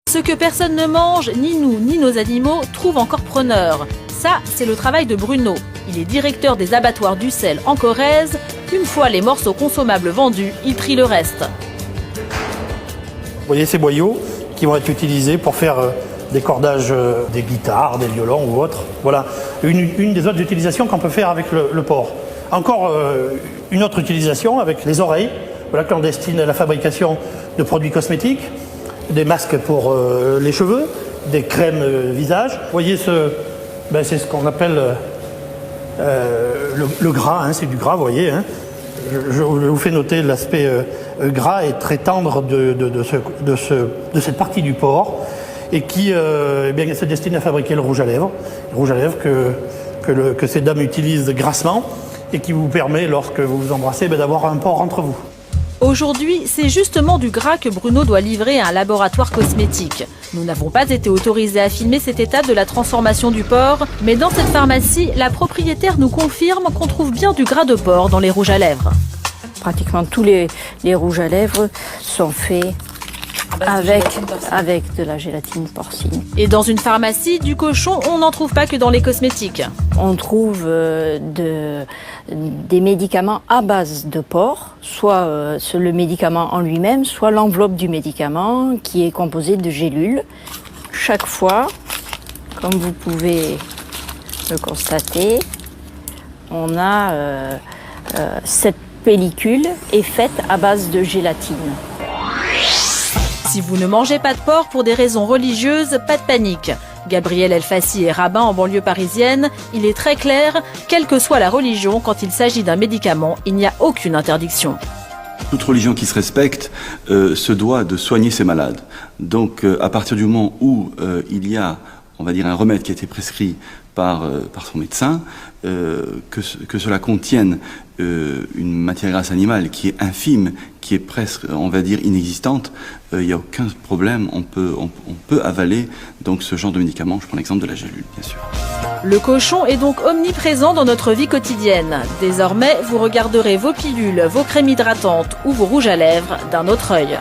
Ce que personne ne mange, ni nous, ni nos animaux, trouve encore preneur. Ça, c'est le travail de Bruno. Il est directeur des abattoirs d'Ussel en Corrèze. Une fois les morceaux consommables vendus, il trie le reste. Vous voyez ces boyaux qui vont être utilisés pour faire des cordages des guitares, des violons ou autres. Voilà une des autres utilisations qu'on peut faire avec le porc. Encore une autre utilisation avec les oreilles, voilà, clandestine à la fabrication de produits cosmétiques, des masques pour les cheveux, des crèmes visage. Vous voyez, c'est ce qu'on appelle le gras, hein, c'est du gras, vous voyez. Hein. Je vous fais noter l'aspect gras et très tendre de cette partie du porc et qui se destine à fabriquer le rouge à lèvres. Le rouge à lèvres que ces dames utilisent grassement et qui vous permet, lorsque vous vous embrassez, d'avoir un porc entre vous. Aujourd'hui, c'est justement du gras que Bruno doit livrer à un laboratoire cosmétique. Nous n'avons pas été autorisés à filmer cette étape de la transformation du porc, mais dans cette pharmacie, la propriétaire nous confirme qu'on trouve bien du gras de porc dans les rouges à lèvres. Pratiquement tous les rouges à lèvres sont faits avec de la gélatine porcine. Et dans une pharmacie, du cochon, on n'en trouve pas que dans les cosmétiques. On trouve des médicaments à base de porc, soit le médicament en lui-même, soit l'enveloppe du médicament qui est composée de gélules. Chaque fois, comme vous pouvez le constater, on a cette pellicule est faite à base de gélatine. Si vous ne mangez pas de porc pour des raisons religieuses, pas de panique. Gabriel Elfassi est rabbin en banlieue parisienne. Il est très clair, quelle que soit la religion, quand il s'agit d'un médicament, il n'y a aucune interdiction. Toute religion qui se respecte se doit de soigner ses malades. Donc à partir du moment où il y a, on va dire, un remède qui a été prescrit par son médecin, que cela contienne une matière grasse animale qui est infime, qui est presque, on va dire, inexistante, il n'y a aucun problème, on peut avaler donc ce genre de médicament. Je prends l'exemple de la gélule, bien sûr. Le cochon est donc omniprésent dans notre vie quotidienne. Désormais, vous regarderez vos pilules, vos crèmes hydratantes ou vos rouges à lèvres d'un autre œil.